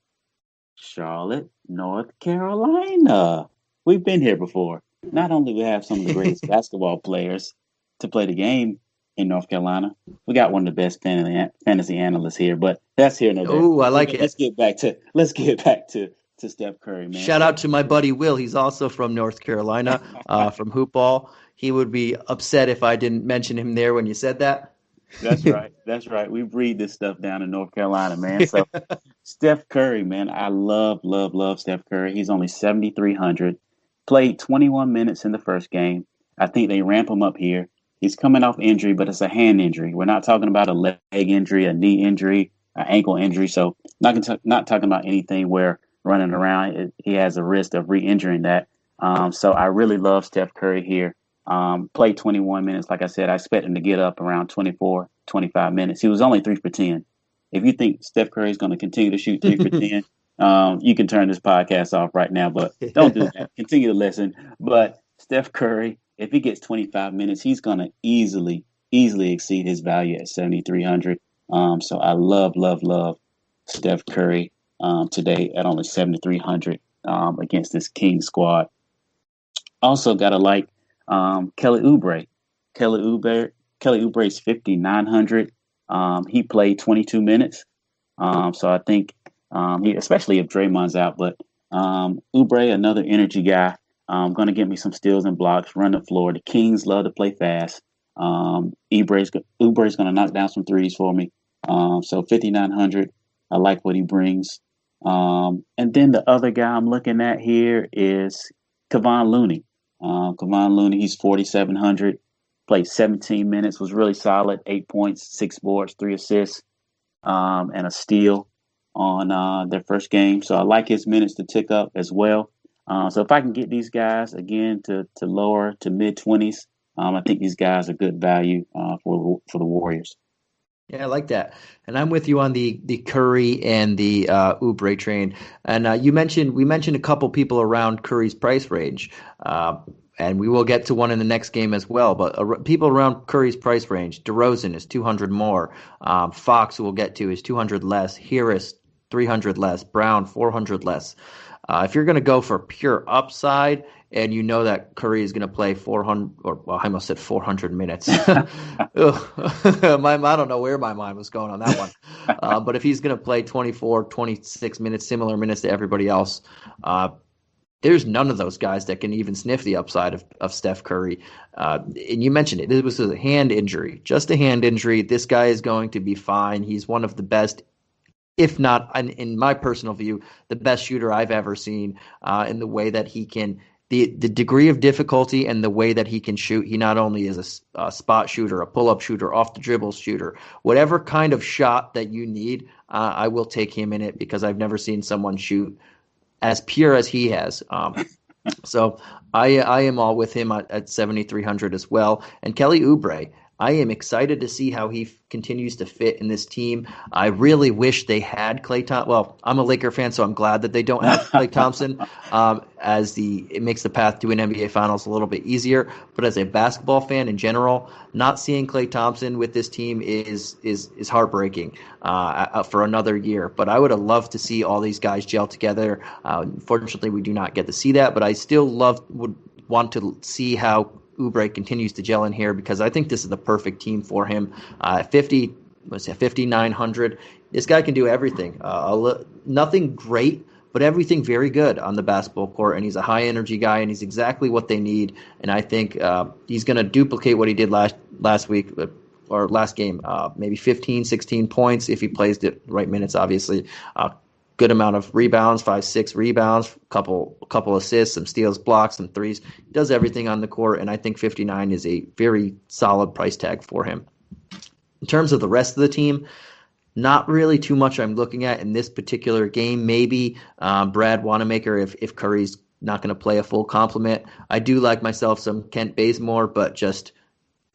Charlotte, North Carolina. We've been here before. Not only do we have some of the greatest basketball players to play the game in North Carolina, we got one of the best fantasy analysts here, but that's here no there. Oh, I like it. Let's get back to Steph Curry, man. Shout out to my buddy Will. He's also from North Carolina, from Hoopball. He would be upset if I didn't mention him there when you said that. That's right. That's right. We breed this stuff down in North Carolina, man. So Steph Curry, man, I love Steph Curry. He's only 7,300. Played 21 minutes in the first game. I think they ramp him up here. He's coming off injury, but it's a hand injury. We're not talking about a leg injury, a knee injury, an ankle injury. So not talking about anything where running around, he has a risk of re-injuring that. So I really love Steph Curry here. Played 21 minutes. Like I said, I expect him to get up around 24, 25 minutes. He was only 3 for 10. If you think Steph Curry is going to continue to shoot 3 for 10, you can turn this podcast off right now, but don't do that. Continue to listen. But Steph Curry, if he gets 25 minutes, he's going to easily exceed his value at 7,300. So I love Steph Curry today at only 7,300 against this King squad. Also got to like Kelly Oubre. Kelly Oubre is 5,900. He played 22 minutes. So I think he, especially if Draymond's out, but Oubre, another energy guy, going to get me some steals and blocks, run the floor. The Kings love to play fast. Oubre's going to knock down some threes for me. So 5,900. I like what he brings. And then the other guy I'm looking at here is Kevon Looney. Kevon Looney, he's 4,700, played 17 minutes, was really solid, 8 points, 6 boards, 3 assists, and a steal on their first game. So I like his minutes to tick up as well. So if I can get these guys, again, to lower to mid-20s, I think these guys are good value for the Warriors. Yeah, I like that. And I'm with you on the Curry and the Oubre train. And we mentioned a couple people around Curry's price range. and we will get to one in the next game as well. But people around Curry's price range, DeRozan is 200 more. Fox, who we'll get to, is 200 less. Harris, 300 less. Brown, 400 less. If you're going to go for pure upside, and you know that Curry is going to play 400, I almost said 400 minutes. I don't know where my mind was going on that one. But if he's going to play 24, 26 minutes, similar minutes to everybody else, there's none of those guys that can even sniff the upside of Steph Curry. And you mentioned it. It was a hand injury, just a hand injury. This guy is going to be fine. He's one of the best, if not, in my personal view, the best shooter I've ever seen in the way that he can – the degree of difficulty and the way that he can shoot. He not only is a spot shooter, a pull-up shooter, off the dribble shooter, whatever kind of shot that you need, I will take him in it because I've never seen someone shoot as pure as he has. So I am all with him at 7,300 as well. And Kelly Oubre, I am excited to see how he continues to fit in this team. I really wish they had Klay Thompson. Well, I'm a Laker fan, so I'm glad that they don't have Klay Thompson, it makes the path to an NBA Finals a little bit easier. But as a basketball fan in general, not seeing Klay Thompson with this team is heartbreaking for another year. But I would have loved to see all these guys gel together. Unfortunately, we do not get to see that. But I still would want to see how Oubre continues to gel in here because I think this is the perfect team for him. 5,900. This guy can do everything. Nothing great, but everything very good on the basketball court. And he's a high energy guy, and he's exactly what they need. And I think he's going to duplicate what he did last week or last game. Maybe 15, 16 points if he plays the right minutes. Obviously, good amount of rebounds, 5-6 rebounds, couple assists, some steals, blocks, some threes. He does everything on the court, and I think 59 is a very solid price tag for him. In terms of the rest of the team, not really too much I'm looking at in this particular game. Maybe Brad Wanamaker if Curry's not going to play a full complement. I do like myself some Kent Bazemore, but just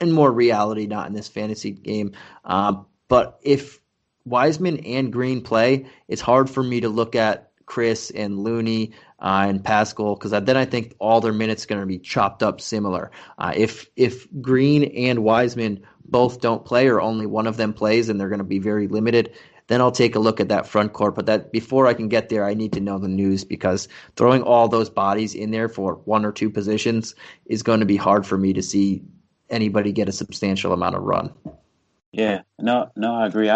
in more reality, not in this fantasy game. But if Wiseman and Green play, it's hard for me to look at Chris and Looney and Pascal because then I think all their minutes are going to be chopped up similar. If Green and Wiseman both don't play or only one of them plays and they're going to be very limited, then I'll take a look at that front court. But that before I can get there, I need to know the news because throwing all those bodies in there for one or two positions is going to be hard for me to see anybody get a substantial amount of run. Yeah, no, I agree.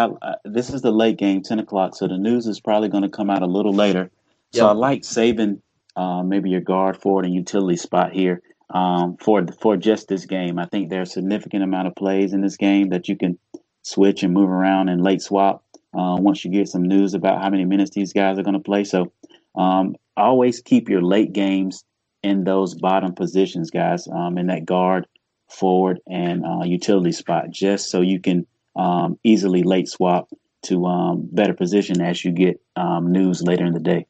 This is the late game, 10 o'clock, so the news is probably going to come out a little later. So I like saving maybe your guard, forward, and utility spot here for just this game. I think there's a significant amount of plays in this game that you can switch and move around and late swap once you get some news about how many minutes these guys are going to play. So always keep your late games in those bottom positions, guys, in that guard, forward, and utility spot, just so you can easily late swap to better position as you get news later in the day.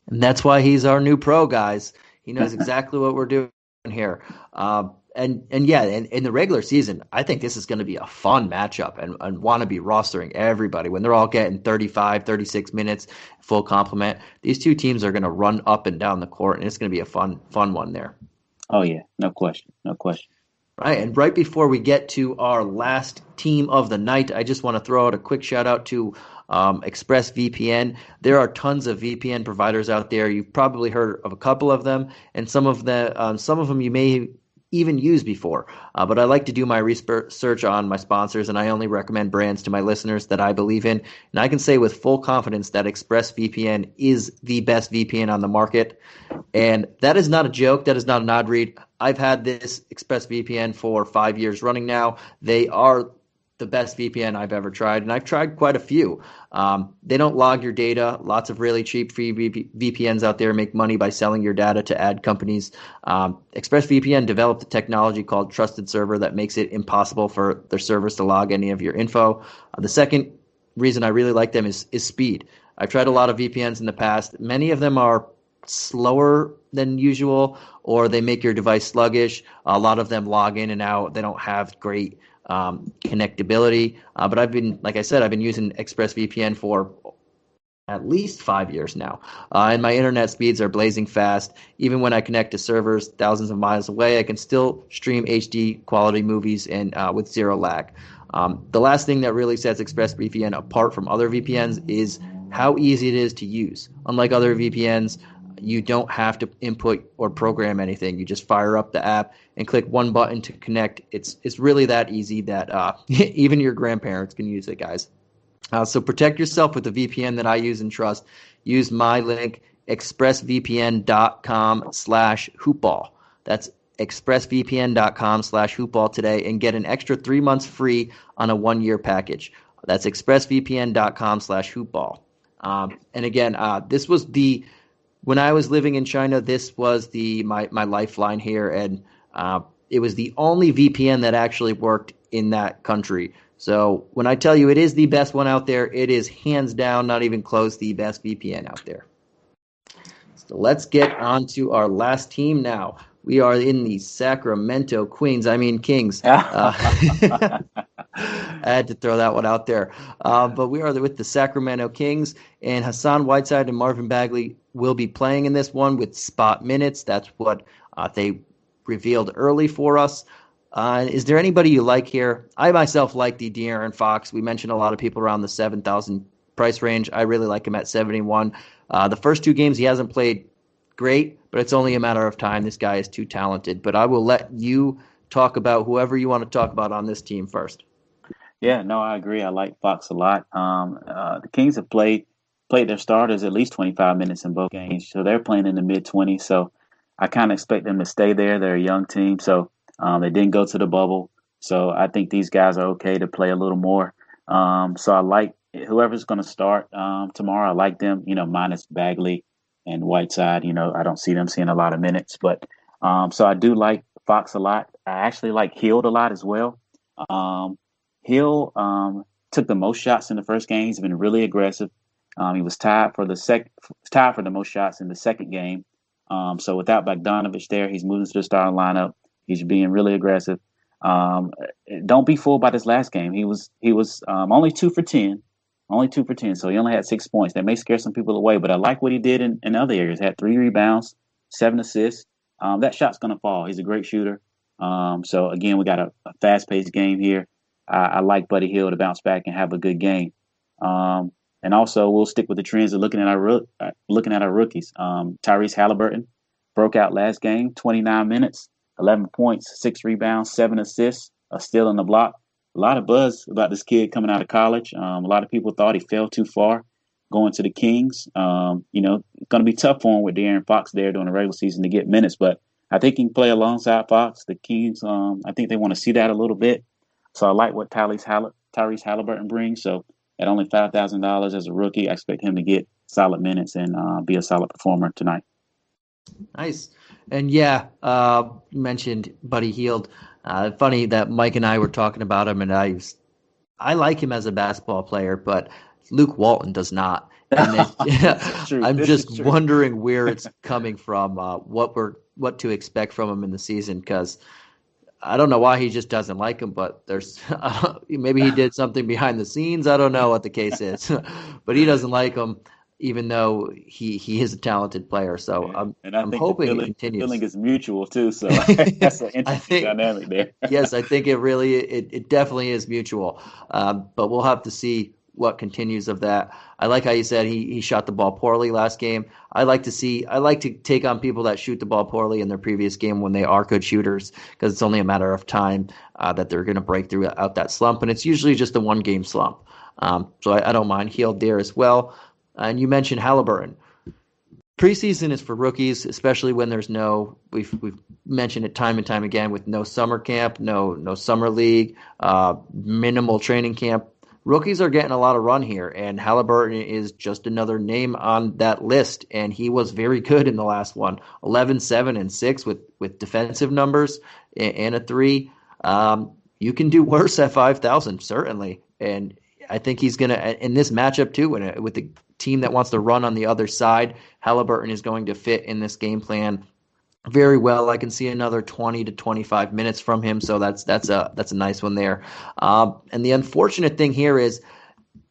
And that's why he's our new pro, guys. He knows exactly what we're doing here. And in the regular season, I think this is going to be a fun matchup and want to be rostering everybody when they're all getting 35, 36 minutes, full complement. These two teams are going to run up and down the court, and it's going to be a fun one there. Oh, yeah. No question. Right, and right before we get to our last team of the night, I just want to throw out a quick shout out to ExpressVPN. There are tons of VPN providers out there. You've probably heard of a couple of them, and some of them you may even used before. But I like to do my research on my sponsors, and I only recommend brands to my listeners that I believe in. And I can say with full confidence that ExpressVPN is the best VPN on the market. And that is not a joke. That is not an odd read. I've had this ExpressVPN for 5 years running now. They are the best VPN I've ever tried, and I've tried quite a few. They don't log your data. Lots of really cheap free VPNs out there make money by selling your data to ad companies. ExpressVPN developed a technology called Trusted Server that makes it impossible for their servers to log any of your info. The second reason I really like them is speed. I've tried a lot of VPNs in the past. Many of them are slower than usual, or they make your device sluggish. A lot of them log in and out. They don't have great connectability. But I've been using ExpressVPN for at least 5 years now. And my internet speeds are blazing fast. Even when I connect to servers thousands of miles away, I can still stream HD quality movies and with zero lag. The last thing that really sets ExpressVPN apart from other VPNs is how easy it is to use. Unlike other VPNs, you don't have to input or program anything. You just fire up the app and click one button to connect. It's really that easy that even your grandparents can use it, guys. So protect yourself with the VPN that I use and trust. Use my link, expressvpn.com/hoopball. That's expressvpn.com/hoopball today and get an extra 3 months free on a 1-year package. That's expressvpn.com/hoopball. And again, this was when I was living in China, this was my lifeline here, and it was the only VPN that actually worked in that country. So when I tell you it is the best one out there, it is hands down, not even close, the best VPN out there. So let's get on to our last team now. We are in the Sacramento Kings. I had to throw that one out there. But we are with the Sacramento Kings, and Hassan Whiteside and Marvin Bagley will be playing in this one with spot minutes. That's what they revealed early for us. Is there anybody you like here? I myself like the De'Aaron Fox. We mentioned a lot of people around the 7,000 price range. I really like him at 71. The first 2 games he hasn't played great, but it's only a matter of time. This guy is too talented. But I will let you talk about whoever you want to talk about on this team first. Yeah, no, I agree. I like Fox a lot. The Kings have played their starters at least 25 minutes in both games, so they're playing in the mid-20s. So I kind of expect them to stay there. They're a young team, so they didn't go to the bubble. So I think these guys are okay to play a little more. So I like whoever's going to start tomorrow. I like them, minus Bagley and Whiteside. I don't see them seeing a lot of minutes, but so I do like Fox a lot. I actually like Hield a lot as well. Hill took the most shots in the first game. He's been really aggressive. He was tied for the most shots in the second game. So without Bogdanovich there, he's moving to the starting lineup. He's being really aggressive. Don't be fooled by this last game. He was only 2 for 10. Only 2 for 10. So he only had 6 points. That may scare some people away, but I like what he did in other areas. Had 3 rebounds, 7 assists. That shot's going to fall. He's a great shooter. So again, we got a fast-paced game here. I like Buddy Hield to bounce back and have a good game. And also, we'll stick with the trends of looking at our rookies. Tyreese Halliburton broke out last game, 29 minutes, 11 points, 6 rebounds, 7 assists, a steal on the block. A lot of buzz about this kid coming out of college. A lot of people thought he fell too far going to the Kings. It's going to be tough for him with De'Aaron Fox there during the regular season to get minutes, but I think he can play alongside Fox. The Kings, I think they want to see that a little bit. So I like what Tyreese Halliburton brings. So at only $5,000 as a rookie, I expect him to get solid minutes and be a solid performer tonight. Nice. And yeah, you mentioned Buddy Hield. Funny that Mike and I were talking about him, and I like him as a basketball player, but Luke Walton does not. And I'm just wondering where it's coming from, what to expect from him in the season, because I don't know why he just doesn't like him, but maybe he did something behind the scenes. I don't know what the case is, but he doesn't like him, even though he is a talented player. So I'm hoping it continues. The feeling is mutual too, so that's an interesting dynamic there. Yes, I think it definitely is mutual, but we'll have to see what continues of that. I like how you said he shot the ball poorly last game. I like to take on people that shoot the ball poorly in their previous game when they are good shooters, because it's only a matter of time that they're going to break through out that slump, and it's usually just a 1-game slump. So I don't mind Hield there as well. And you mentioned Halliburton. Preseason is for rookies, especially when there's we've mentioned it time and time again, with no summer camp, no summer league, minimal training camp. Rookies are getting a lot of run here, and Halliburton is just another name on that list, and he was very good in the last one. 11, 7, and 6 with defensive numbers and a 3. You can do worse at 5,000, certainly, and I think he's going to, in this matchup too, with the team that wants to run on the other side, Halliburton is going to fit in this game plan very well. I can see another 20 to 25 minutes from him, so that's a nice one there. And the unfortunate thing here is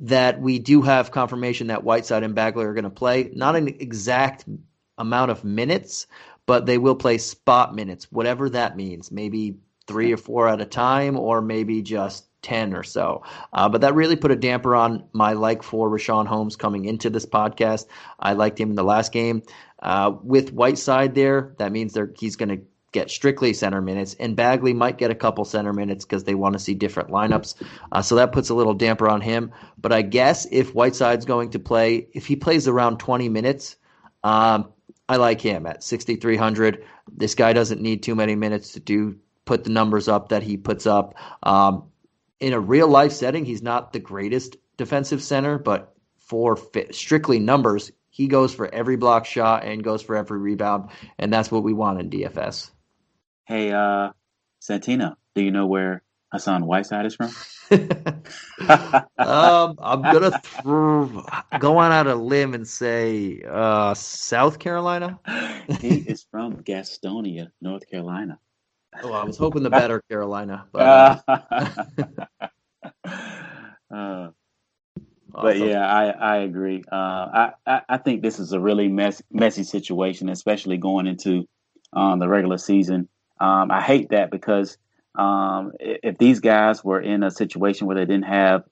that we do have confirmation that Whiteside and Bagley are going to play. Not an exact amount of minutes, but they will play spot minutes, whatever that means. Maybe 3 or 4 at a time, or maybe just 10 or so. But that really put a damper on my like for Richaun Holmes coming into this podcast. I liked him in the last game. With Whiteside there, that means he's going to get strictly center minutes, and Bagley might get a couple center minutes because they want to see different lineups. So that puts a little damper on him. But I guess if Whiteside's going to play, if he plays around 20 minutes, I like him at 6,300. This guy doesn't need too many minutes to put the numbers up that he puts up. In a real life setting, he's not the greatest defensive center, but for strictly numbers, he goes for every block shot and goes for every rebound, and that's what we want in DFS. Hey, Santino, do you know where Hassan Whiteside is from? I'm gonna go on out a limb and say South Carolina. He is from Gastonia, North Carolina. Oh, I was hoping the better Carolina, but but yeah, I agree. I think this is a really messy situation, especially going into the regular season. I hate that because if these guys were in a situation where they didn't have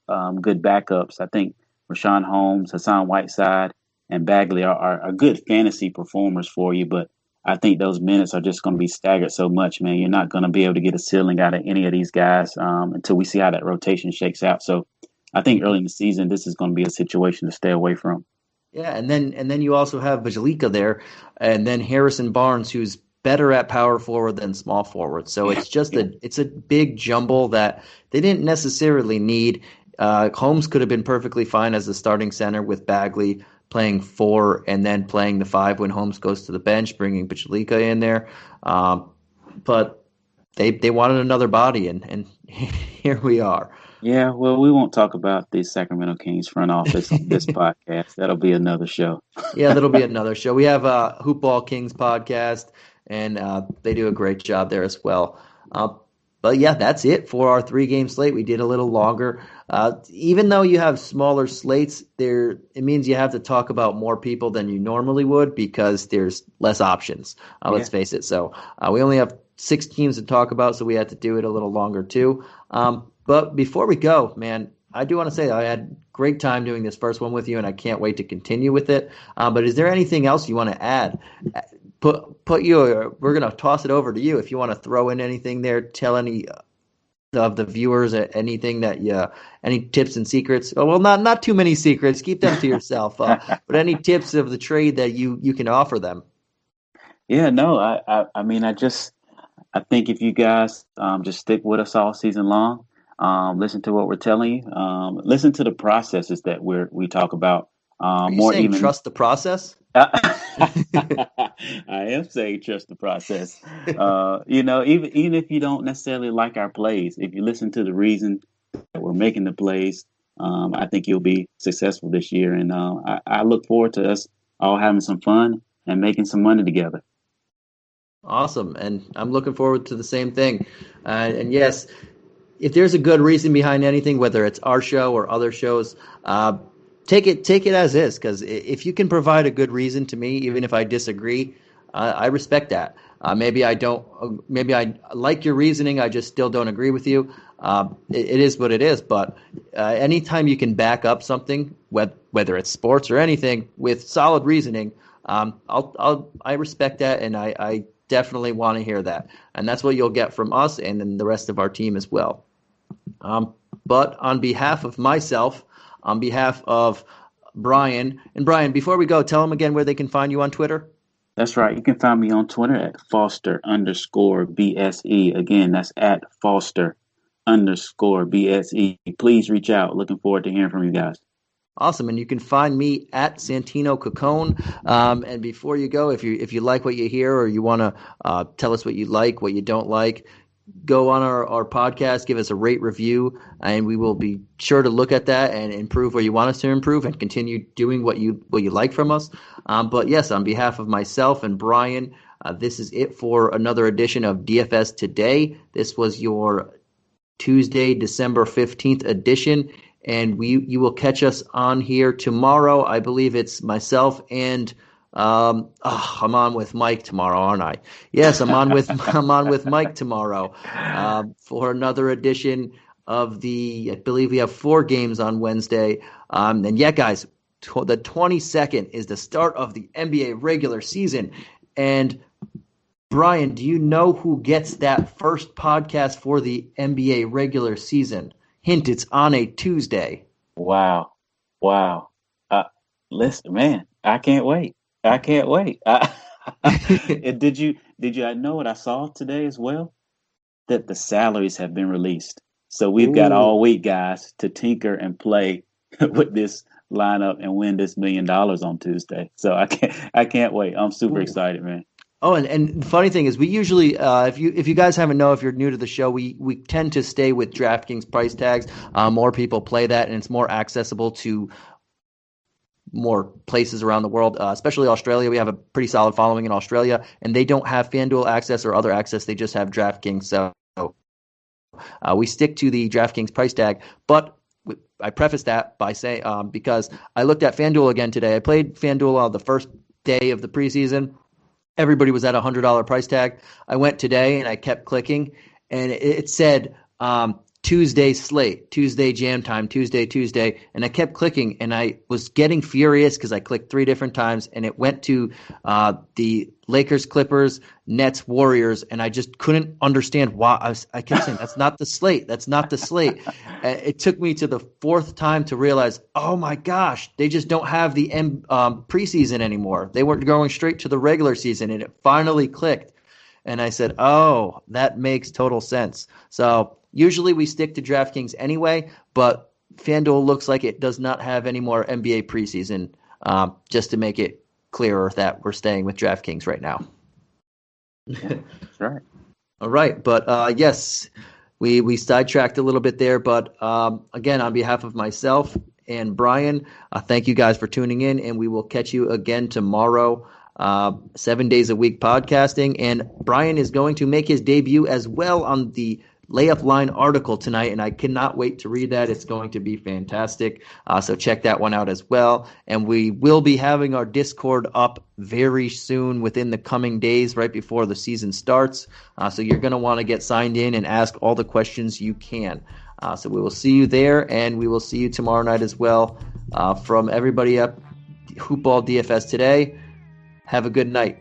good backups, I think Richaun Holmes, Hassan Whiteside, and Bagley are good fantasy performers for you. But I think those minutes are just going to be staggered so much, man. You're not going to be able to get a ceiling out of any of these guys until we see how that rotation shakes out. So I think early in the season, this is going to be a situation to stay away from. Yeah, and then you also have Bjelica there, and then Harrison Barnes, who's better at power forward than small forward. So it's just it's a big jumble that they didn't necessarily need. Holmes could have been perfectly fine as the starting center with Bagley playing 4 and then playing the 5 when Holmes goes to the bench, bringing Bjelica in there. But they wanted another body, and here we are. Yeah, well, we won't talk about the Sacramento Kings front office on this podcast. That'll be another show. Yeah, that'll be another show. We have a Hoopball Kings podcast, and they do a great job there as well. But yeah, that's it for our 3-game slate. We did a little longer. Even though you have smaller slates, it means you have to talk about more people than you normally would because there's less options. Let's face it. So we only have 6 teams to talk about, so we had to do it a little longer too. But before we go, man, I do want to say I had a great time doing this first one with you, and I can't wait to continue with it. But is there anything else you want to add? We're going to toss it over to you if you want to throw in anything there. Tell any of the viewers anything any tips and secrets. Oh, well, not too many secrets. Keep them to yourself. But any tips of the trade that you can offer them. Yeah, no, I mean, I think if you guys just stick with us all season long, listen to what we're telling you, listen to the processes that we talk about. Are you saying trust the process? I am saying trust the process. Even if you don't necessarily like our plays, if you listen to the reason that we're making the plays, I think you'll be successful this year. And I look forward to us all having some fun and making some money together. Awesome. And I'm looking forward to the same thing. And yes, if there's a good reason behind anything, whether it's our show or other shows, take it as is, because if you can provide a good reason to me, even if I disagree, I respect that. Maybe I like your reasoning, I just still don't agree with you. It is what it is. But anytime you can back up something, whether it's sports or anything, with solid reasoning, I respect that, and I definitely want to hear that. And that's what you'll get from us and then the rest of our team as well. But on behalf of myself, on behalf of Brian, and Brian, before we go, tell them again where they can find you on Twitter. That's right. You can find me on Twitter at Foster_BSE. Again, that's at Foster_BSE. Please reach out. Looking forward to hearing from you guys. Awesome. And you can find me at Santino Caccone. And before you go, if you like what you hear or you want to tell us what you like, what you don't like, go on our podcast, give us a rate review, and we will be sure to look at that and improve where you want us to improve and continue doing what you like from us. But yes, on behalf of myself and Brian, this is it for another edition of DFS Today. This was your Tuesday, December 15th edition. and you will catch us on here tomorrow. I believe it's myself and I'm on with Mike tomorrow, aren't I? Yes, I'm on with Mike tomorrow for another edition of I believe we have 4 games on Wednesday. And yeah, guys, the 22nd is the start of the NBA regular season. And Brian, do you know who gets that first podcast for the NBA regular season? Hint, it's on a Tuesday. Wow. Listen, man, I can't wait. Did you know what I saw today as well? That the salaries have been released. So we've got all week, guys, to tinker and play with this lineup and win this $1 million on Tuesday. So I can't wait. I'm super excited, man. Oh, and the funny thing is, we usually, if you guys haven't know, if you're new to the show, we tend to stay with DraftKings price tags. More people play that, and it's more accessible to more places around the world, especially Australia. We have a pretty solid following in Australia, and they don't have FanDuel access or other access. They just have DraftKings. So we stick to the DraftKings price tag. But I preface that by saying, because I looked at FanDuel again today. I played FanDuel on the first day of the preseason. Everybody was at a $100 price tag. I went today and I kept clicking, and it said Tuesday slate, Tuesday jam time, Tuesday, and I kept clicking, and I was getting furious because I clicked 3 different times, and it went to the Lakers, Clippers, Nets, Warriors, and I just couldn't understand why. I kept saying, that's not the slate. It took me to the 4th time to realize, oh my gosh, they just don't have the preseason anymore. They weren't going straight to the regular season, and it finally clicked. And I said, oh, that makes total sense. So usually we stick to DraftKings anyway, but FanDuel looks like it does not have any more NBA preseason, just to make it clearer that we're staying with DraftKings right now. That's right. All right. But yes, we sidetracked a little bit there. But again, on behalf of myself and Brian, thank you guys for tuning in, and we will catch you again tomorrow. 7 days a week podcasting, and Brian is going to make his debut as well on the Layup Line article tonight, and I cannot wait to read that. It's going to be fantastic. So check that one out as well. And we will be having our Discord up very soon, within the coming days, right before the season starts. So you're going to want to get signed in and ask all the questions you can. So we will see you there, and we will see you tomorrow night as well. From everybody at Hoopball DFS today, have a good night.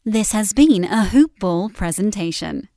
This has been a Hoop Ball presentation.